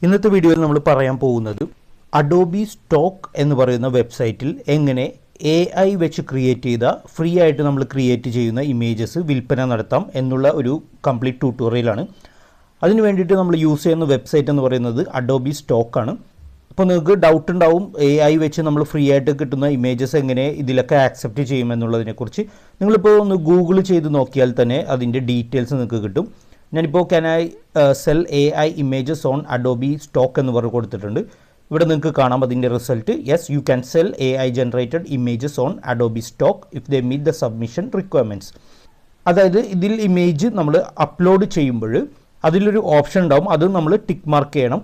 ഇന്നത്തെ വീഡിയോയിൽ നമ്മൾ പറയാൻ പോകുന്നത് അഡോബി സ്റ്റോക്ക് എന്ന് പറയുന്ന വെബ്സൈറ്റിൽ എങ്ങനെ AI വെച്ച് ക്രിയേറ്റ് ചെയ്ത ഫ്രീ ആയിട്ട് നമ്മൾ ക്രിയേറ്റ് ചെയ്യുന്ന ഇമേജസ് വിൽപ്പന നടത്താം എന്നുള്ള ഒരു കംപ്ലീറ്റ് ട്യൂട്ടോറിയലാണ്. അതിന് വേണ്ടിയിട്ട് നമ്മൾ യൂസ് ചെയ്യുന്ന വെബ്സൈറ്റ് എന്ന് പറയുന്നത് അഡോബി സ്റ്റോക്കാണ്. അപ്പോൾ നിങ്ങൾക്ക് ഡൗട്ട് ഉണ്ടാവും AI വെച്ച് നമ്മൾ ഫ്രീ ആയിട്ട് കിട്ടുന്ന ഇമേജസ് എങ്ങനെ ഇതിലൊക്കെ ആക്സെപ്റ്റ് ചെയ്യുമെന്നുള്ളതിനെക്കുറിച്ച്. നിങ്ങളിപ്പോൾ ഒന്ന് ഗൂഗിൾ ചെയ്ത് നോക്കിയാൽ തന്നെ അതിൻ്റെ ഡീറ്റെയിൽസ് നിങ്ങൾക്ക് കിട്ടും. ഞാനിപ്പോൾ can I sell AI images on Adobe stock എന്ന് പറഞ്ഞ് കൊടുത്തിട്ടുണ്ട്. ഇവിടെ നിങ്ങൾക്ക് കാണാം അതിൻ്റെ result. Yes, you can sell AI generated images on Adobe stock if they meet the submission requirements. അതായത് ഇതിൽ ഇമേജ് നമ്മൾ അപ്ലോഡ് ചെയ്യുമ്പോൾ അതിലൊരു ഓപ്ഷൻ ഉണ്ടാവും, അത് നമ്മൾ ടിക്ക് മാർക്ക് ചെയ്യണം.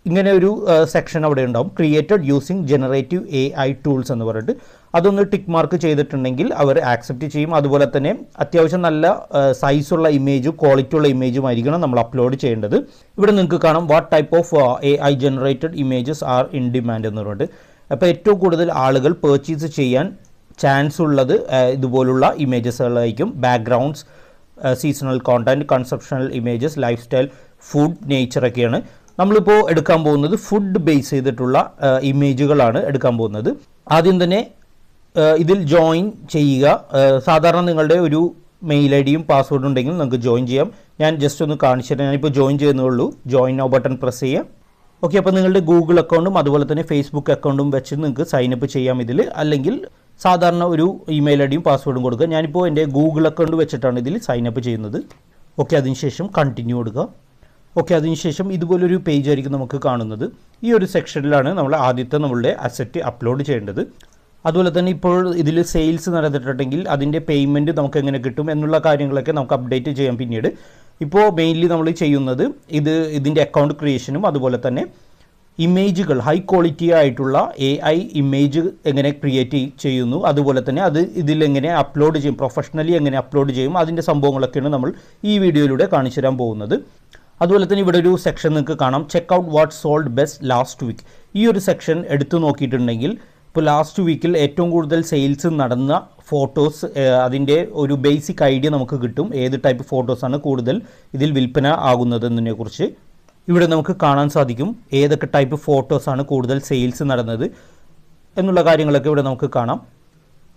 ഇങ്ങനെ ഒരു സെക്ഷൻ അവിടെ ഉണ്ടാവും, created using generative AI tools എന്ന് പറഞ്ഞിട്ട്. അതൊന്ന് ടിക്ക് മാർക്ക് ചെയ്തിട്ടുണ്ടെങ്കിൽ അവർ ആക്സെപ്റ്റ് ചെയ്യും. അതുപോലെ തന്നെ അത്യാവശ്യം നല്ല സൈസുള്ള ഇമേജും ക്വാളിറ്റി ഉള്ള ഇമേജും ആയിരിക്കണം നമ്മൾ അപ്ലോഡ് ചെയ്യേണ്ടത്. ഇവിടെ നിങ്ങൾക്ക് കാണാം what type of AI generated images are in demand എന്ന് പറഞ്ഞിട്ട്. അപ്പോൾ ഏറ്റവും കൂടുതൽ ആളുകൾ പർച്ചേസ് ചെയ്യാൻ ചാൻസ് ഉള്ളത് ഇതുപോലുള്ള ഇമേജസുകളായിരിക്കും. Backgrounds, seasonal content, conceptual images, lifestyle, food, നേച്ചറൊക്കെയാണ്. നമ്മളിപ്പോൾ എടുക്കാൻ പോകുന്നത് ഫുഡ് ബേസ് ചെയ്തിട്ടുള്ള ഇമേജുകളാണ് എടുക്കാൻ പോകുന്നത്. ആദ്യം തന്നെ ഇതിൽ ജോയിൻ ചെയ്യുക. സാധാരണ നിങ്ങളുടെ ഒരു മെയിൽ ഐഡിയും പാസ്വേഡും ഉണ്ടെങ്കിൽ നിങ്ങൾക്ക് ജോയിൻ ചെയ്യാം. ഞാൻ ജസ്റ്റ് ഒന്ന് കാണിച്ചു തരാം. ഞാനിപ്പോൾ ജോയിൻ ചെയ്യുന്നുള്ളൂ. ജോയിൻ നൗ ബട്ടൺ പ്രസ് ചെയ്യുക. ഓക്കെ, അപ്പോൾ നിങ്ങളുടെ ഗൂഗിൾ അക്കൗണ്ടും അതുപോലെ തന്നെ ഫേസ്ബുക്ക് അക്കൗണ്ടും വെച്ച് നിങ്ങൾക്ക് സൈനപ്പ് ചെയ്യാം ഇതിൽ. അല്ലെങ്കിൽ സാധാരണ ഒരു ഇമെയിൽ ഐഡിയും പാസ്വേഡും കൊടുക്കുക. ഞാനിപ്പോൾ എൻ്റെ ഗൂഗിൾ അക്കൗണ്ട് വെച്ചിട്ടാണ് ഇതിൽ സൈനപ്പ് ചെയ്യുന്നത്. ഓക്കെ, അതിനുശേഷം കണ്ടിന്യൂ കൊടുക്കുക. ഓക്കെ, അതിനുശേഷം ഇതുപോലൊരു പേജ് ആയിരിക്കും നമുക്ക് കാണുന്നത്. ഈ ഒരു സെക്ഷനിലാണ് നമ്മൾ ആദ്യത്തെ നമ്മളുടെ അസറ്റ് അപ്ലോഡ് ചെയ്യേണ്ടത്. അതുപോലെ തന്നെ ഇപ്പോൾ ഇതിൽ സെയിൽസ് നടന്നിട്ടുണ്ടെങ്കിൽ അതിൻ്റെ പേയ്മെൻറ്റ് നമുക്ക് എങ്ങനെ കിട്ടും എന്നുള്ള കാര്യങ്ങളൊക്കെ നമുക്ക് അപ്ഡേറ്റ് ചെയ്യാം പിന്നീട്. ഇപ്പോൾ മെയിൻലി നമ്മൾ ചെയ്യുന്നത് ഇതിൻ്റെ അക്കൗണ്ട് ക്രിയേഷനും അതുപോലെ തന്നെ ഇമേജുകൾ ഹൈ ക്വാളിറ്റി ആയിട്ടുള്ള AI ഇമേജ് എങ്ങനെ ക്രിയേറ്റ് ചെയ്യുന്നു, അതുപോലെ തന്നെ അത് ഇതിലെങ്ങനെ അപ്ലോഡ് ചെയ്യും, പ്രൊഫഷണലി എങ്ങനെ അപ്ലോഡ് ചെയ്യും, അതിൻ്റെ സംഭവങ്ങളൊക്കെയാണ് നമ്മൾ ഈ വീഡിയോയിലൂടെ കാണിച്ചു തരാൻ പോകുന്നത്. അതുപോലെ തന്നെ ഇവിടെ ഒരു സെക്ഷൻ നിങ്ങൾക്ക് കാണാം, check out what sold best last week. ഈ ഒരു സെക്ഷൻ എടുത്തു നോക്കിയിട്ടുണ്ടെങ്കിൽ ഇപ്പോൾ ലാസ്റ്റ് വീക്കിൽ ഏറ്റവും കൂടുതൽ സെയിൽസ് നടന്ന ഫോട്ടോസ്, അതിൻ്റെ ഒരു ബേസിക് ഐഡിയ നമുക്ക് കിട്ടും. ഏത് ടൈപ്പ് ഫോട്ടോസാണ് കൂടുതൽ ഇതിൽ വിൽപ്പന ആകുന്നതെന്നതിനെക്കുറിച്ച് ഇവിടെ നമുക്ക് കാണാൻ സാധിക്കും. ഏതൊക്കെ ടൈപ്പ് ഫോട്ടോസാണ് കൂടുതൽ സെയിൽസ് നടന്നത് എന്നുള്ള കാര്യങ്ങളൊക്കെ ഇവിടെ നമുക്ക് കാണാം.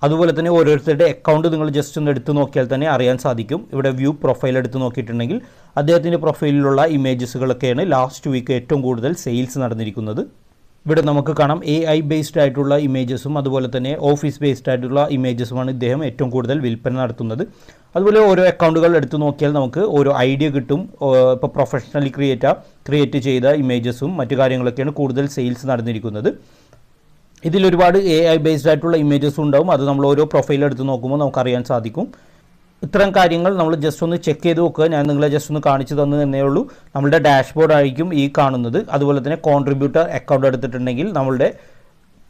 അതുപോലെ തന്നെ ഓരോരുത്തരുടെ അക്കൗണ്ട് നിങ്ങൾ ജസ്റ്റ് ഒന്ന് എടുത്ത് നോക്കിയാൽ തന്നെ അറിയാൻ സാധിക്കും. ഇവിടെ വ്യൂ പ്രൊഫൈൽ എടുത്ത് നോക്കിയിട്ടുണ്ടെങ്കിൽ അദ്ദേഹത്തിൻ്റെ പ്രൊഫൈലിലുള്ള ഇമേജസുകളൊക്കെയാണ് ലാസ്റ്റ് വീക്ക് ഏറ്റവും കൂടുതൽ സെയിൽസ് നടന്നിരിക്കുന്നത്. ഇവിടെ നമുക്ക് കാണാം AI ബേസ്ഡ് ആയിട്ടുള്ള ഇമേജസും അതുപോലെ തന്നെ ഓഫീസ് ബേസ്ഡ് ആയിട്ടുള്ള ഇമേജസുമാണ് ഇദ്ദേഹം ഏറ്റവും കൂടുതൽ വിൽപ്പന നടത്തുന്നത്. അതുപോലെ ഓരോ അക്കൗണ്ടുകൾ എടുത്ത് നോക്കിയാൽ നമുക്ക് ഓരോ ഐഡിയ കിട്ടും. ഇപ്പോൾ പ്രൊഫഷണലി ക്രിയേറ്റ് ചെയ്ത ഇമേജസും മറ്റു കാര്യങ്ങളൊക്കെയാണ് കൂടുതൽ സെയിൽസ് നടന്നിരിക്കുന്നത്. ഇതിലൊരുപാട് AI ബേസ്ഡ് ആയിട്ടുള്ള ഇമേജസും ഉണ്ടാവും. അത് നമ്മൾ ഓരോ പ്രൊഫൈൽ എടുത്ത് നോക്കുമ്പോൾ നമുക്കറിയാൻ സാധിക്കും. ഇത്തരം കാര്യങ്ങൾ നമ്മൾ ജസ്റ്റ് ഒന്ന് ചെക്ക് ചെയ്ത് നോക്കുക. ഞാൻ നിങ്ങളെ ജസ്റ്റ് ഒന്ന് കാണിച്ചു തന്നു എന്നേ ഉള്ളൂ. നമ്മളുടെ ഡാഷ്ബോർഡ് ആയിരിക്കും ഈ കാണുന്നത്. അതുപോലെ തന്നെ കോൺട്രിബ്യൂട്ടർ അക്കൗണ്ട് എടുത്തിട്ടുണ്ടെങ്കിൽ നമ്മളുടെ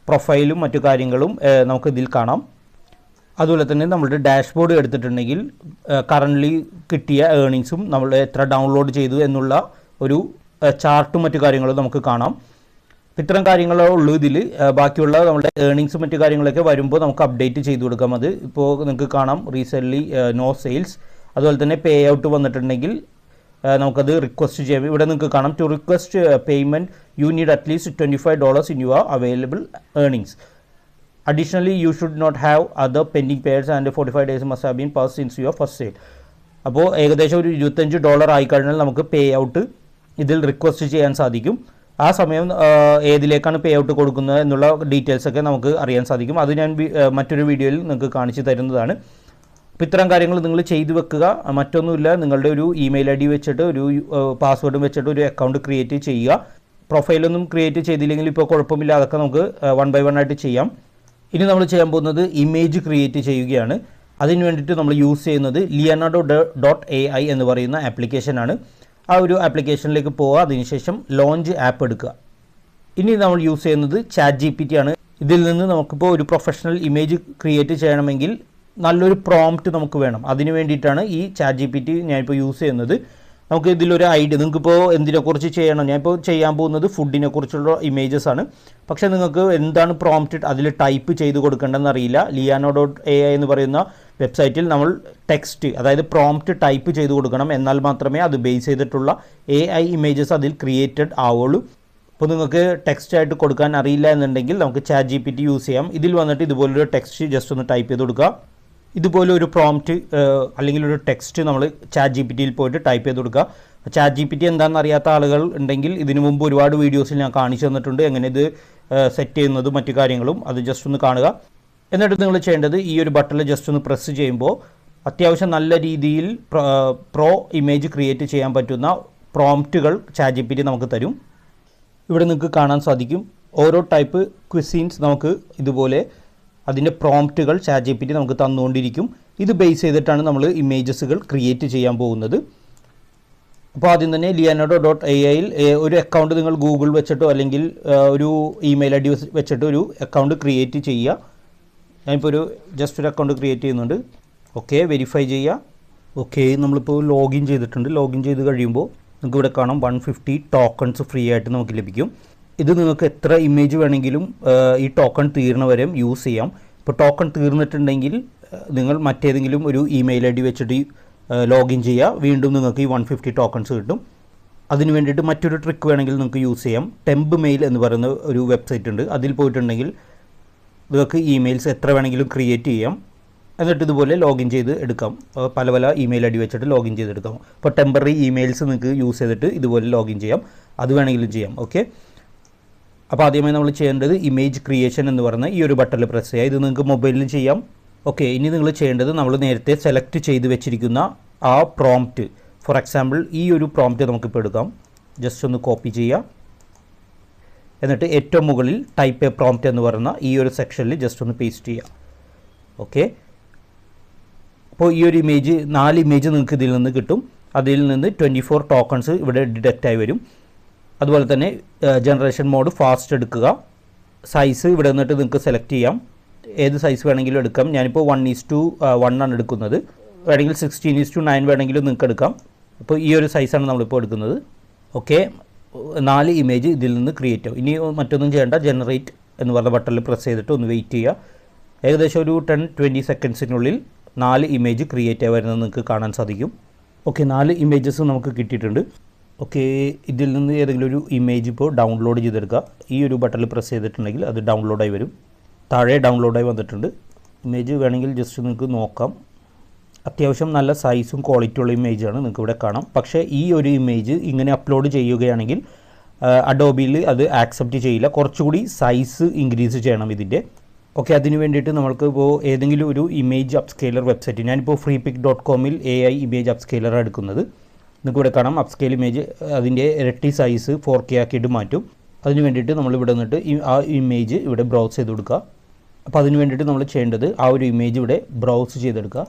പ്രൊഫൈലും മറ്റു കാര്യങ്ങളും നമുക്ക് ഇതിൽ കാണാം. അതുപോലെ തന്നെ നമ്മളുടെ ഡാഷ്ബോർഡ് എടുത്തിട്ടുണ്ടെങ്കിൽ കറൻ്റ്ലി കിട്ടിയ ഏർണിങ്സും നമ്മൾ എത്ര ഡൗൺലോഡ് ചെയ്തു എന്നുള്ള ഒരു ചാർട്ടും മറ്റു കാര്യങ്ങളും നമുക്ക് കാണാം. ഇത്തരം കാര്യങ്ങളേ ഉള്ളൂ ഇതിൽ. ബാക്കിയുള്ള നമ്മുടെ ഏർണിങ്സും മറ്റു കാര്യങ്ങളൊക്കെ വരുമ്പോൾ നമുക്ക് അപ്ഡേറ്റ് ചെയ്ത് കൊടുക്കാം. അത് ഇപ്പോൾ നിങ്ങൾക്ക് കാണാം റീസെൻ്റ്ലി നോ സെയിൽസ്. അതുപോലെ തന്നെ പേ ഔട്ട് വന്നിട്ടുണ്ടെങ്കിൽ നമുക്കത് റിക്വസ്റ്റ് ചെയ്യാം. ഇവിടെ നിങ്ങൾക്ക് കാണാം to request payment you need at least $25 in your available earnings. Additionally you should not have other pending pays and 45 days must have been pass since your first sale. അപ്പോൾ ഏകദേശം ഒരു $25 ആയിക്കഴിഞ്ഞാൽ നമുക്ക് പേ ഔട്ട് ഇതിൽ റിക്വസ്റ്റ് ചെയ്യാൻ സാധിക്കും. ആ സമയം ഏതിലേക്കാണ് പേ ഔട്ട് കൊടുക്കുന്നത് എന്നുള്ള ഡീറ്റെയിൽസൊക്കെ നമുക്ക് അറിയാൻ സാധിക്കും. അത് ഞാൻ മറ്റൊരു വീഡിയോയിൽ നിങ്ങൾക്ക് കാണിച്ചു തരുന്നതാണ്. അപ്പോൾ ഇത്തരം കാര്യങ്ങൾ നിങ്ങൾ ചെയ്തു വെക്കുക. മറ്റൊന്നുമില്ല, നിങ്ങളുടെ ഒരു ഇമെയിൽ ID വെച്ചിട്ട് ഒരു പാസ്വേഡും വെച്ചിട്ട് ഒരു അക്കൗണ്ട് ക്രിയേറ്റ് ചെയ്യുക. പ്രൊഫൈലൊന്നും ക്രിയേറ്റ് ചെയ്തില്ലെങ്കിൽ ഇപ്പോൾ കുഴപ്പമില്ല, അതൊക്കെ നമുക്ക് 1 by 1 ആയിട്ട് ചെയ്യാം. ഇനി നമ്മൾ ചെയ്യാൻ പോകുന്നത് ഇമേജ് ക്രിയേറ്റ് ചെയ്യുകയാണ്. അതിന് വേണ്ടിയിട്ട് നമ്മൾ യൂസ് ചെയ്യുന്നത് Leonardo.ai എന്ന് പറയുന്ന ആപ്ലിക്കേഷനാണ്. ആ ഒരു ആപ്ലിക്കേഷനിലേക്ക് പോവുക. അതിനുശേഷം ലോഞ്ച് ആപ്പ് എടുക്കുക. ഇനി നമ്മൾ യൂസ് ചെയ്യുന്നത് ChatGPT ആണ്. ഇതിൽ നിന്ന് നമുക്കിപ്പോൾ ഒരു പ്രൊഫഷണൽ ഇമേജ് ക്രിയേറ്റ് ചെയ്യണമെങ്കിൽ നല്ലൊരു പ്രോംപ്റ്റ് നമുക്ക് വേണം. അതിന് വേണ്ടിയിട്ടാണ് ഈ ChatGPT ഞാനിപ്പോൾ യൂസ് ചെയ്യുന്നത്. നമുക്ക് ഇതിലൊരു ഐഡിയ, നിങ്ങൾക്കിപ്പോൾ എന്തിനെക്കുറിച്ച് ചെയ്യണം, ഞാനിപ്പോൾ ചെയ്യാൻ പോകുന്നത് ഫുഡിനെ കുറിച്ചുള്ള ഇമേജസ് ആണ്. പക്ഷേ നിങ്ങൾക്ക് എന്താണ് പ്രോംപ്റ്റ് അതിൽ ടൈപ്പ് ചെയ്ത് കൊടുക്കേണ്ടതെന്ന് അറിയില്ല. Leonardo.ai എന്ന് പറയുന്ന വെബ്സൈറ്റിൽ നമ്മൾ ടെക്സ്റ്റ് അതായത് പ്രോംപ്റ്റ് ടൈപ്പ് ചെയ്ത് കൊടുക്കണം. എന്നാൽ മാത്രമേ അത് ബേസ് ചെയ്തിട്ടുള്ള AI ഇമേജസ് അതിൽ ക്രിയേറ്റഡ് ആവുള്ളൂ. അപ്പോൾ നിങ്ങൾക്ക് ടെക്സ്റ്റ് ആയിട്ട് കൊടുക്കാൻ അറിയില്ല എന്നുണ്ടെങ്കിൽ നമുക്ക് ChatGPT യൂസ് ചെയ്യാം. ഇതിൽ വന്നിട്ട് ഇതുപോലൊരു ടെക്സ്റ്റ് ജസ്റ്റ് ഒന്ന് ടൈപ്പ് ചെയ്ത് കൊടുക്കുക. ഇതുപോലെ ഒരു പ്രോംപ്റ്റ് അല്ലെങ്കിൽ ഒരു ടെക്സ്റ്റ് നമ്മൾ ChatGPTയിൽ പോയിട്ട് ടൈപ്പ് ചെയ്ത് കൊടുക്കുക. ChatGPT എന്താണെന്ന് അറിയാത്ത ആളുകൾ ഉണ്ടെങ്കിൽ ഇതിനു മുമ്പ് ഒരുപാട് വീഡിയോസിൽ ഞാൻ കാണിച്ചു തന്നിട്ടുണ്ട്, എങ്ങനെ ഇത് സെറ്റ് ചെയ്യുന്നതും മറ്റു കാര്യങ്ങളും. അത് ജസ്റ്റ് ഒന്ന് കാണുക. എന്നിട്ട് നിങ്ങൾ ചെയ്യേണ്ടത് ഈ ഒരു ബട്ടണിൽ ജസ്റ്റ് ഒന്ന് പ്രസ് ചെയ്യുമ്പോൾ അത്യാവശ്യം നല്ല രീതിയിൽ പ്രോ ഇമേജ് ക്രിയേറ്റ് ചെയ്യാൻ പറ്റുന്ന പ്രോംപ്റ്റുകൾ ChatGPT നമുക്ക് തരും. ഇവിടെ നിങ്ങൾക്ക് കാണാൻ സാധിക്കും ഓരോ ടൈപ്പ് ക്വിസീൻസ് നമുക്ക് ഇതുപോലെ അതിൻ്റെ പ്രോംപ്റ്റുകൾ ChatGPT നമുക്ക് തന്നുകൊണ്ടിരിക്കും. ഇത് ബേസ് ചെയ്തിട്ടാണ് നമ്മൾ ഇമേജസുകൾ ക്രിയേറ്റ് ചെയ്യാൻ പോകുന്നത്. അപ്പോൾ ആദ്യം തന്നെ Leonardo.ai-യിൽ ഒരു അക്കൗണ്ട് നിങ്ങൾ ഗൂഗിൾ വെച്ചിട്ടോ അല്ലെങ്കിൽ ഒരു ഇമെയിൽ ID വെച്ചിട്ടോ ഒരു അക്കൗണ്ട് ക്രിയേറ്റ് ചെയ്യുക. ഞാനിപ്പോൾ ജസ്റ്റ് ഒരു അക്കൗണ്ട് ക്രിയേറ്റ് ചെയ്യുന്നുണ്ട്. ഓക്കെ, വെരിഫൈ ചെയ്യുക. ഓക്കെ, നമ്മളിപ്പോൾ ലോഗിൻ ചെയ്തിട്ടുണ്ട്. ലോഗിൻ ചെയ്ത് കഴിയുമ്പോൾ നിങ്ങൾക്ക് ഇവിടെ കാണാം 150 ടോക്കൺസ് ഫ്രീ ആയിട്ട് നമുക്ക് ലഭിക്കും. ഇത് നിങ്ങൾക്ക് എത്ര ഇമേജ് വേണമെങ്കിലും ഈ ടോക്കൺ തീർന്നവരെയും യൂസ് ചെയ്യാം. ഇപ്പോൾ ടോക്കൺ തീർന്നിട്ടുണ്ടെങ്കിൽ നിങ്ങൾ മറ്റേതെങ്കിലും ഒരു ഇമെയിൽ ID വെച്ചിട്ട് ലോഗിൻ ചെയ്യുക. വീണ്ടും നിങ്ങൾക്ക് ഈ 150 ടോക്കൺസ് കിട്ടും. അതിന് വേണ്ടിയിട്ട് മറ്റൊരു ട്രിക്ക് വേണമെങ്കിൽ നിങ്ങൾക്ക് യൂസ് ചെയ്യാം. ടെമ്പ് മെയിൽ എന്ന് പറയുന്ന ഒരു വെബ്സൈറ്റ് ഉണ്ട്. അതിൽ പോയിട്ടുണ്ടെങ്കിൽ നിങ്ങൾക്ക് ഇമെയിൽസ് എത്ര വേണമെങ്കിലും ക്രിയേറ്റ് ചെയ്യാം. എന്നിട്ട് ഇതുപോലെ ലോഗിൻ ചെയ്ത് എടുക്കാം. പല പല ഇമെയിൽ ID വെച്ചിട്ട് ലോഗിൻ ചെയ്തെടുക്കാം. അപ്പോൾ ടെമ്പററി ഇമെയിൽസ് നിങ്ങൾക്ക് യൂസ് ചെയ്തിട്ട് ഇതുപോലെ ലോഗിൻ ചെയ്യാം. അത് വേണമെങ്കിലും ചെയ്യാം. ഓക്കെ, അപ്പോൾ ആദ്യമായി നമ്മൾ ചെയ്യേണ്ടത് ഇമേജ് ക്രിയേഷൻ എന്ന് പറയുന്ന ഈ ഒരു ബട്ടണിൽ പ്രസ് ചെയ്യുക. ഇത് നിങ്ങൾക്ക് മൊബൈലിലും ചെയ്യാം. ഓക്കെ, ഇനി നിങ്ങൾ ചെയ്യേണ്ടത് നമ്മൾ നേരത്തെ സെലക്ട് ചെയ്ത് വെച്ചിരിക്കുന്ന ആ പ്രോംപ്റ്റ്, ഫോർ എക്സാമ്പിൾ ഈ ഒരു പ്രോംപ്റ്റ് നമുക്കിപ്പോൾ എടുക്കാം. ജസ്റ്റ് ഒന്ന് കോപ്പി ചെയ്യുക. എന്നിട്ട് ഏറ്റവും മുകളിൽ ടൈപ്പ് എ പ്രോംപ്റ്റ് എന്ന് പറയുന്ന ഈ ഒരു സെക്ഷനിൽ ജസ്റ്റ് ഒന്ന് പേസ്റ്റ് ചെയ്യുക. ഓക്കെ, അപ്പോൾ ഈ ഒരു ഇമേജ് 4 ഇമേജ് നിങ്ങൾക്ക് ഇതിൽ നിന്ന് കിട്ടും. അതിൽ നിന്ന് 24 ടോക്കൺസ് ഇവിടെ ഡിഡക്റ്റായി വരും. അതുപോലെ തന്നെ ജനറേഷൻ മോഡ് ഫാസ്റ്റ് എടുക്കുക. സൈസ് ഇവിടെ നിന്നിട്ട് നിങ്ങൾക്ക് സെലക്ട് ചെയ്യാം. ഏത് സൈസ് വേണമെങ്കിലും എടുക്കാം. ഞാനിപ്പോൾ 1:1 ആണ് എടുക്കുന്നത്. വേണമെങ്കിൽ 16:9 വേണമെങ്കിലും നിങ്ങൾക്ക് എടുക്കാം. അപ്പോൾ ഈ ഒരു സൈസാണ് നമ്മളിപ്പോൾ എടുക്കുന്നത്. ഓക്കെ, 4 ഇമേജ് ഇതിൽ നിന്ന് ക്രിയേറ്റ് ആവും. ഇനി മറ്റൊന്നും ചെയ്യേണ്ട, ജനറേറ്റ് എന്ന് പറഞ്ഞ ബട്ടണിൽ പ്രസ് ചെയ്തിട്ട് ഒന്ന് വെയിറ്റ് ചെയ്യുക. ഏകദേശം ഒരു 10-20 സെക്കൻഡ്സിനുള്ളിൽ 4 ഇമേജ് ക്രിയേറ്റ് ആയി വരുന്നത് നിങ്ങൾക്ക് കാണാൻ സാധിക്കും. ഓക്കെ, 4 ഇമേജസ് നമുക്ക് കിട്ടിയിട്ടുണ്ട്. ഓക്കെ, ഇതിൽ നിന്ന് ഏതെങ്കിലും ഒരു ഇമേജ് ഇപ്പോൾ ഡൗൺലോഡ് ചെയ്തെടുക്കുക. ഈ ഒരു ബട്ടണിൽ പ്രസ് ചെയ്തിട്ടുണ്ടെങ്കിൽ അത് ഡൗൺലോഡായി വരും. താഴെ ഡൗൺലോഡായി വന്നിട്ടുണ്ട്. ഇമേജ് വേണമെങ്കിൽ ജസ്റ്റ് നിങ്ങൾക്ക് നോക്കാം. അത്യാവശ്യം നല്ല സൈസും ക്വാളിറ്റിയുള്ള ഇമേജാണ്, നിങ്ങൾക്ക് ഇവിടെ കാണാം. പക്ഷേ ഈ ഒരു ഇമേജ് ഇങ്ങനെ അപ്ലോഡ് ചെയ്യുകയാണെങ്കിൽ അഡോബിയിൽ അത് ആക്സെപ്റ്റ് ചെയ്യില്ല. കുറച്ചുകൂടി സൈസ് ഇൻക്രീസ് ചെയ്യണം ഇതിൻ്റെ. ഓക്കെ, അതിന് വേണ്ടിയിട്ട് നമ്മൾക്ക് ഇപ്പോൾ ഏതെങ്കിലും ഒരു ഇമേജ് അപ്സ്കെയിലർ വെബ്സൈറ്റ്, ഞാനിപ്പോൾ freepik.com-ൽ AI ഇമേജ് അപ്സ്കെയിലറാണ് എടുക്കുന്നത്. നിങ്ങൾക്ക് ഇവിടെ കാണാം അപ്സ്കെയിൽ ഇമേജ് അതിൻ്റെ ഇരട്ടി സൈസ് 4K ആക്കിയിട്ട് മാറ്റും. അതിന് വേണ്ടിയിട്ട് നമ്മൾ ഇവിടെ നിന്നിട്ട് ആ ഇമേജ് ഇവിടെ ബ്രൗസ് ചെയ്ത് കൊടുക്കുക. അപ്പോൾ അതിന് വേണ്ടിയിട്ട് നമ്മൾ ചെയ്യേണ്ടത് ആ ഒരു ഇമേജ് ഇവിടെ ബ്രൗസ് ചെയ്തെടുക്കുക.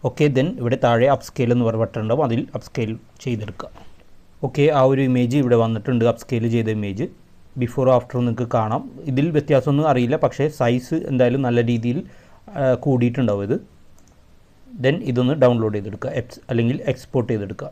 ഓക്കെ, ദെൻ ഇവിടെ താഴെ അപ്സ്കെയിൽ എന്ന് പറഞ്ഞ ബട്ടൺ ഉണ്ടാവും, അതിൽ അപ്സ്കെയിൽ ചെയ്തെടുക്കുക. ഓക്കെ, ആ ഒരു ഇമേജ് ഇവിടെ വന്നിട്ടുണ്ട്. അപ്സ്കെയിൽ ചെയ്ത ഇമേജ് ബിഫോർ ആഫ്റ്റർ നിങ്ങൾക്ക് കാണാം. ഇതിൽ വ്യത്യാസമൊന്നും അറിയില്ല, പക്ഷേ സൈസ് എന്തായാലും നല്ല രീതിയിൽ കൂടിയിട്ടുണ്ടാവും ഇത്. ദെൻ ഇതൊന്ന് ഡൗൺലോഡ് ചെയ്തെടുക്കുക അല്ലെങ്കിൽ എക്സ്പോർട്ട് ചെയ്തെടുക്കുക.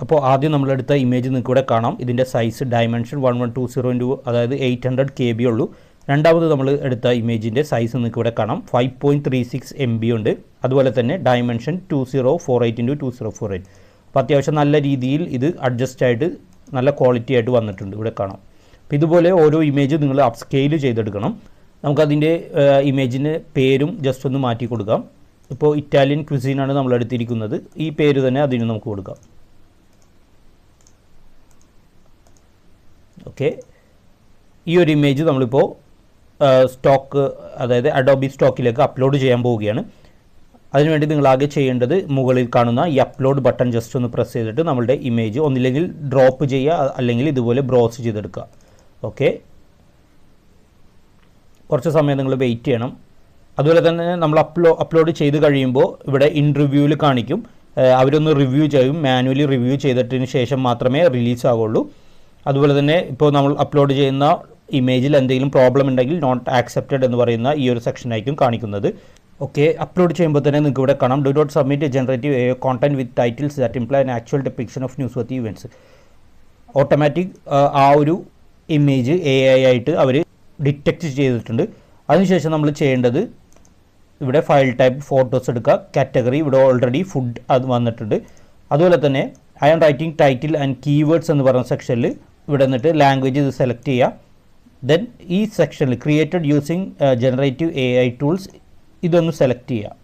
അപ്പോൾ ആദ്യം നമ്മളെടുത്ത ഇമേജ് നിങ്ങൾക്ക് ഇവിടെ കാണാം. ഇതിൻ്റെ സൈസ് ഡയമെൻഷൻ 1120 അതായത് 800 KB ഉള്ളൂ. രണ്ടാമത് നമ്മൾ എടുത്ത ഇമേജിൻ്റെ സൈസ് നിങ്ങൾക്ക് ഇവിടെ കാണാം 5.36 MB ഉണ്ട്. അതുപോലെ തന്നെ ഡയമെൻഷൻ 2048x2048. അപ്പോൾ അത്യാവശ്യം നല്ല രീതിയിൽ ഇത് അഡ്ജസ്റ്റ് ആയിട്ട് നല്ല ക്വാളിറ്റി ആയിട്ട് വന്നിട്ടുണ്ട്, ഇവിടെ കാണാം. അപ്പോൾ ഇതുപോലെ ഓരോ ഇമേജ് നിങ്ങൾ അപ്സ്കെയിൽ ചെയ്തെടുക്കണം. നമുക്കതിൻ്റെ ഇമേജിന് പേരും ജസ്റ്റ് ഒന്ന് മാറ്റി കൊടുക്കാം. ഇപ്പോൾ ഇറ്റാലിയൻ ക്വിസീനാണ് നമ്മൾ എടുത്തിരിക്കുന്നത്. ഈ പേര് തന്നെ അതിന് നമുക്ക് കൊടുക്കാം. ഓക്കെ, ഈ ഒരു ഇമേജ് നമ്മളിപ്പോൾ സ്റ്റോക്ക് അതായത് അഡോബി സ്റ്റോക്കിലേക്ക് അപ്ലോഡ് ചെയ്യാൻ പോവുകയാണ്. അതിനുവേണ്ടി നിങ്ങൾ ആകെ ചെയ്യേണ്ടത് മുകളിൽ കാണുന്ന ഈ അപ്ലോഡ് ബട്ടൺ ജസ്റ്റ് ഒന്ന് പ്രസ് ചെയ്തിട്ട് നമ്മളുടെ ഇമേജ് ഒന്നില്ലെങ്കിൽ ഡ്രോപ്പ് ചെയ്യുക അല്ലെങ്കിൽ ഇതുപോലെ ബ്രൗസ് ചെയ്തെടുക്കുക. ഓക്കെ, കുറച്ച് സമയം നിങ്ങൾ വെയിറ്റ് ചെയ്യണം. അതുപോലെ തന്നെ നമ്മൾ അപ്ലോഡ് ചെയ്ത് കഴിയുമ്പോൾ ഇവിടെ ഇൻ റിവ്യൂവിൽ കാണിക്കും. അവരൊന്ന് റിവ്യൂ ചെയ്യും, മാനുവലി റിവ്യൂ ചെയ്തിട്ടതിന് ശേഷം മാത്രമേ റിലീസ് ആവുള്ളൂ. അതുപോലെ തന്നെ ഇപ്പോൾ നമ്മൾ അപ്ലോഡ് ചെയ്യുന്ന ഇമേജിൽ എന്തെങ്കിലും പ്രോബ്ലം ഉണ്ടെങ്കിൽ നോട്ട് ആക്സെപ്റ്റഡ് എന്ന് പറയുന്ന ഈ ഒരു സെക്ഷനായിരിക്കും കാണിക്കുന്നത്. ഓക്കെ, അപ്ലോഡ് ചെയ്യുമ്പോൾ തന്നെ നിങ്ങൾക്ക് ഇവിടെ കാണാം do not submit generative content with titles that imply an actual depiction of newsworthy events. Automatic ആ ഒരു ഇമേജ് AI ആയിട്ട് അവർ ഡിറ്റക്റ്റ് ചെയ്തിട്ടുണ്ട്. അതിനുശേഷം നമ്മൾ ചെയ്യേണ്ടത് ഇവിടെ ഫയൽ ടൈപ്പ് ഫോട്ടോസ് എടുക്കുക, കാറ്റഗറി ഇവിടെ ഓൾറെഡി ഫുഡ് അത് വന്നിട്ടുണ്ട്. അതുപോലെ തന്നെ I am writing title and keywords എന്ന് പറയുന്ന സെക്ഷനിൽ ഇവിടെ നിന്നിട്ട് ലാംഗ്വേജ് ഇത് സെലക്ട് ചെയ്യുക. ദെൻ ഈ സെക്ഷനിൽ created using generative AI tools ഇതൊന്ന് സെലക്ട് ചെയ്യുക.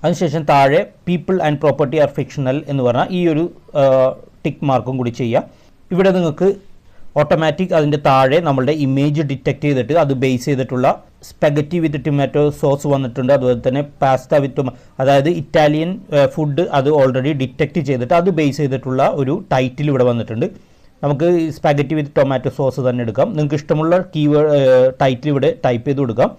അതിനുശേഷം താഴെ people and property are fictional എന്ന് പറഞ്ഞാൽ ഈ ഒരു ടിക്ക് മാർക്കും കൂടി ചെയ്യുക. ഇവിടെ നിങ്ങൾക്ക് ഓട്ടോമാറ്റിക് അതിൻ്റെ താഴെ നമ്മളുടെ ഇമേജ് ഡിറ്റക്റ്റ് ചെയ്തിട്ട് അത് ബേസ് ചെയ്തിട്ടുള്ള സ്പെഗറ്റി വിത്ത് ടൊമാറ്റോ സോസ് വന്നിട്ടുണ്ട്. അതുപോലെ തന്നെ പാസ്ത വിത്ത് അതായത് ഇറ്റാലിയൻ ഫുഡ് അത് ഓൾറെഡി ഡിറ്റക്റ്റ് ചെയ്തിട്ട് അത് ബേസ് ചെയ്തിട്ടുള്ള ഒരു ടൈറ്റിൽ ഇവിടെ വന്നിട്ടുണ്ട്. നമുക്ക് സ്പെഗറ്റി വിത്ത് ടൊമാറ്റോ സോസ് തന്നെ എടുക്കാം. നിങ്ങൾക്ക് ഇഷ്ടമുള്ള ടൈറ്റിൽ ഇവിടെ ടൈപ്പ് ചെയ്ത് കൊടുക്കാം.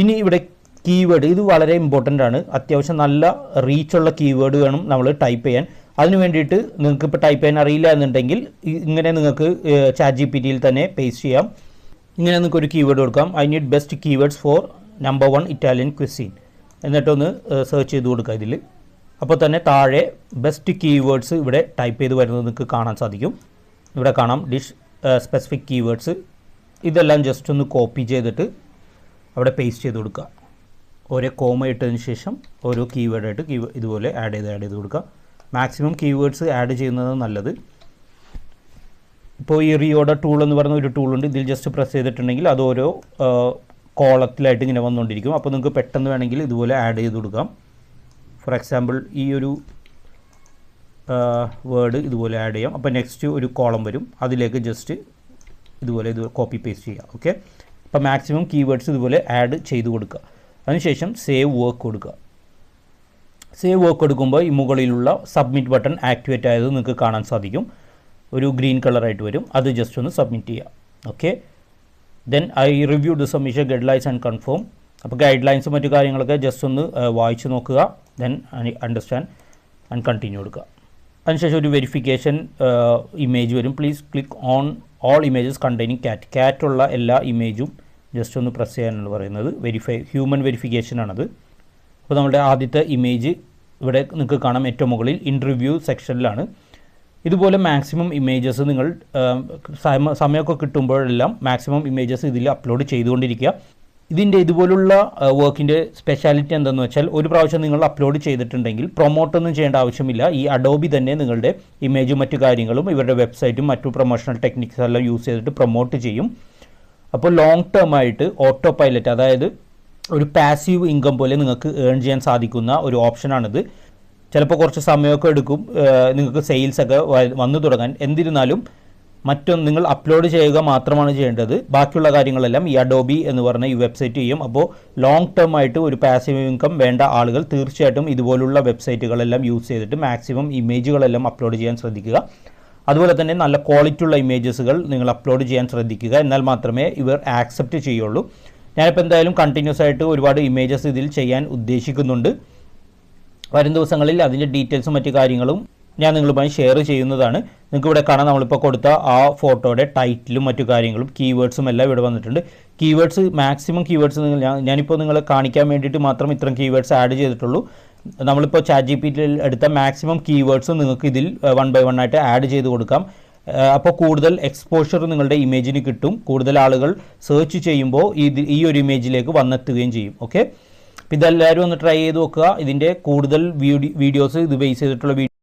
ഇനി ഇവിടെ കീവേഡ് ഇത് വളരെ ഇമ്പോർട്ടൻ്റ് ആണ്. അത്യാവശ്യം നല്ല റീച്ചുള്ള കീവേഡ് വേണം നമ്മൾ ടൈപ്പ് ചെയ്യാൻ. അതിന് വേണ്ടിയിട്ട് നിങ്ങൾക്ക് ഇപ്പോൾ ടൈപ്പ് ചെയ്യാൻ അറിയില്ല എന്നുണ്ടെങ്കിൽ ഇങ്ങനെ നിങ്ങൾക്ക് ChatGPTയിൽ തന്നെ പേസ്റ്റ് ചെയ്യാം. ഇങ്ങനെ നിങ്ങൾക്ക് ഒരു കീവേഡ് കൊടുക്കാം. I need best keywords for number 1 Italian cuisine എന്നിട്ടൊന്ന് സെർച്ച് ചെയ്ത് കൊടുക്കുക ഇതിൽ. അപ്പോൾ തന്നെ താഴെ ബെസ്റ്റ് കീവേഡ്സ് ഇവിടെ ടൈപ്പ് ചെയ്ത് വരുന്നത് നിങ്ങൾക്ക് കാണാൻ സാധിക്കും. ഇവിടെ കാണാം ഡിഷ് സ്പെസിഫിക് കീവേഡ്സ്. ഇതെല്ലാം ജസ്റ്റ് ഒന്ന് കോപ്പി ചെയ്തിട്ട് അവിടെ പേസ്റ്റ് ചെയ്ത് കൊടുക്കുക. ഓരോ കോമ ഇട്ടതിന് ശേഷം ഓരോ കീവേഡായിട്ട് ഇതുപോലെ ആഡ് ചെയ്ത് കൊടുക്കുക. മാക്സിമം കീവേഡ്സ് ആഡ് ചെയ്യുന്നത് നല്ലത്. ഇപ്പോൾ ഈ റീഓർഡർ ടൂൾ എന്ന് പറയുന്ന ഒരു ടൂളുണ്ട്. ഇതിൽ ജസ്റ്റ് പ്രസ് ചെയ്തിട്ടുണ്ടെങ്കിൽ അത് ഓരോ കോളത്തിലായിട്ട് ഇങ്ങനെ വന്നുകൊണ്ടിരിക്കും. അപ്പോൾ നിങ്ങൾക്ക് പെട്ടെന്ന് വേണമെങ്കിൽ ഇതുപോലെ ആഡ് ചെയ്ത് കൊടുക്കാം. ഫോർ എക്സാമ്പിൾ ഈ ഒരു വേർഡ് ഇതുപോലെ ആഡ് ചെയ്യാം. അപ്പോൾ നെക്സ്റ്റ് ഒരു കോളം വരും, അതിലേക്ക് ജസ്റ്റ് ഇതുപോലെ കോപ്പി പേസ്റ്റ് ചെയ്യാം. ഓക്കെ, അപ്പോൾ മാക്സിമം കീവേഡ്സ് ഇതുപോലെ ആഡ് ചെയ്ത് കൊടുക്കുക. അതിനുശേഷം സേവ് വർക്ക് കൊടുക്കുക. സേവ് വർക്ക് കൊടുക്കുമ്പോൾ ഈ മുകളിലുള്ള സബ്മിറ്റ് ബട്ടൺ ആക്ടിവേറ്റ് ആയത് നിങ്ങൾക്ക് കാണാൻ സാധിക്കും. ഒരു ഗ്രീൻ കളറായിട്ട് വരും. അത് ജസ്റ്റ് ഒന്ന് സബ്മിറ്റ് ചെയ്യുക. Okay, then I review the submission guide lines and confirm. അപ്പോൾ ഗൈഡ് ലൈൻസും മറ്റു കാര്യങ്ങളൊക്കെ ജസ്റ്റ് ഒന്ന് വായിച്ച് നോക്കുക. ദെൻ അണ്ടർസ്റ്റാൻഡ് ആൻഡ് കണ്ടിന്യൂ കൊടുക്കുക. അതിനുശേഷം ഒരു വെരിഫിക്കേഷൻ ഇമേജ് വരും. Please click on all images containing ക്യാറ്റുള്ള എല്ലാ ഇമേജും ജസ്റ്റ് ഒന്ന് പ്രസ് ചെയ്യാനാണ് പറയുന്നത്. ഹ്യൂമൻ വെരിഫിക്കേഷൻ ആണത്. അപ്പോൾ നമ്മുടെ ആദ്യത്തെ ഇമേജ് ഇവിടെ നിങ്ങൾക്ക് കാണാം ഏറ്റവും മുകളിൽ ഇൻ്റർവ്യൂ സെക്ഷനിലാണ്. ഇതുപോലെ മാക്സിമം ഇമേജസ് നിങ്ങൾ സമയമൊക്കെ കിട്ടുമ്പോഴെല്ലാം മാക്സിമം ഇമേജസ് ഇതിൽ അപ്ലോഡ് ചെയ്തുകൊണ്ടിരിക്കുക. ഇതിൻ്റെ ഇതുപോലുള്ള വർക്കിൻ്റെ സ്പെഷ്യാലിറ്റി എന്താണെന്ന് വെച്ചാൽ ഒരു പ്രാവശ്യം നിങ്ങൾ അപ്ലോഡ് ചെയ്തിട്ടുണ്ടെങ്കിൽ പ്രൊമോട്ടൊന്നും ചെയ്യേണ്ട ആവശ്യമില്ല. ഈ അഡോബി തന്നെ നിങ്ങളുടെ ഇമേജും മറ്റു കാര്യങ്ങളും ഇവരുടെ വെബ്സൈറ്റും മറ്റു പ്രൊമോഷണൽ ടെക്നിക്സ് എല്ലാം യൂസ് ചെയ്തിട്ട് പ്രൊമോട്ട് ചെയ്യും. അപ്പോൾ ലോങ് ടേം ആയിട്ട് ഓട്ടോ പൈലറ്റ്, അതായത് ഒരു പാസീവ് ഇൻകം പോലെ നിങ്ങൾക്ക് ഏൺ ചെയ്യാൻ സാധിക്കുന്ന ഒരു ഓപ്ഷനാണിത്. ചിലപ്പോൾ കുറച്ച് സമയമൊക്കെ എടുക്കും നിങ്ങൾക്ക് സെയിൽസൊക്കെ വന്നു തുടങ്ങാൻ. എന്നിരുന്നാലും നിങ്ങൾ അപ്ലോഡ് ചെയ്യുക മാത്രമാണ് ചെയ്യേണ്ടത്. ബാക്കിയുള്ള കാര്യങ്ങളെല്ലാം ഈ അഡോബി എന്ന് പറഞ്ഞ ഈ വെബ്സൈറ്റ് ചെയ്യും. അപ്പോൾ ലോങ് ടേം ആയിട്ട് ഒരു പാസീവ് ഇൻകം വേണ്ട ആളുകൾ തീർച്ചയായിട്ടും ഇതുപോലുള്ള വെബ്സൈറ്റുകളെല്ലാം യൂസ് ചെയ്തിട്ട് മാക്സിമം ഇമേജുകളെല്ലാം അപ്ലോഡ് ചെയ്യാൻ ശ്രദ്ധിക്കുക. അതുപോലെ തന്നെ നല്ല ക്വാളിറ്റിയുള്ള ഇമേജസുകൾ നിങ്ങൾ അപ്ലോഡ് ചെയ്യാൻ ശ്രദ്ധിക്കുക. എന്നാൽ മാത്രമേ ഇവർ ആക്സെപ്റ്റ് ചെയ്യുള്ളൂ. ഞാനിപ്പോൾ എന്തായാലും കണ്ടിന്യൂസ് ആയിട്ട് ഒരുപാട് ഇമേജസ് ഇതിൽ ചെയ്യാൻ ഉദ്ദേശിക്കുന്നുണ്ട്. വരും ദിവസങ്ങളിൽ അതിൻ്റെ ഡീറ്റെയിൽസും മറ്റു കാര്യങ്ങളും ഞാൻ നിങ്ങളുമായി ഷെയർ ചെയ്യുന്നതാണ്. നിങ്ങൾക്ക് ഇവിടെ കാണാൻ നമ്മളിപ്പോൾ കൊടുത്ത ആ ഫോട്ടോയുടെ ടൈറ്റിലും മറ്റു കാര്യങ്ങളും കീവേഡ്സും എല്ലാം ഇവിടെ വന്നിട്ടുണ്ട്. കീവേഡ്സ് മാക്സിമം കീവേഡ്സ് ഞാനിപ്പോൾ നിങ്ങളെ കാണിക്കാൻ വേണ്ടിയിട്ട് മാത്രം ഇത്രയും കീവേഡ്സ് ആഡ് ചെയ്തിട്ടുള്ളൂ. നമ്മളിപ്പോൾ ChatGPTയിൽ എടുത്ത മാക്സിമം കീവേഡ്സും നിങ്ങൾക്ക് ഇതിൽ 1 by 1 ആയിട്ട് ആഡ് ചെയ്ത് കൊടുക്കാം. അപ്പോൾ കൂടുതൽ എക്സ്പോഷർ നിങ്ങളുടെ ഇമേജിന് കിട്ടും. കൂടുതൽ ആളുകൾ സെർച്ച് ചെയ്യുമ്പോൾ ഈ ഒരു ഇമേജിലേക്ക് വന്നെത്തുകയും ചെയ്യും. ഓക്കെ, അപ്പോൾ ഇതെല്ലാവരും ഒന്ന് ട്രൈ ചെയ്ത് നോക്കുക. ഇതിൻ്റെ കൂടുതൽ വീഡിയോസ് ഇത് ബേസ് ചെയ്തിട്ടുള്ള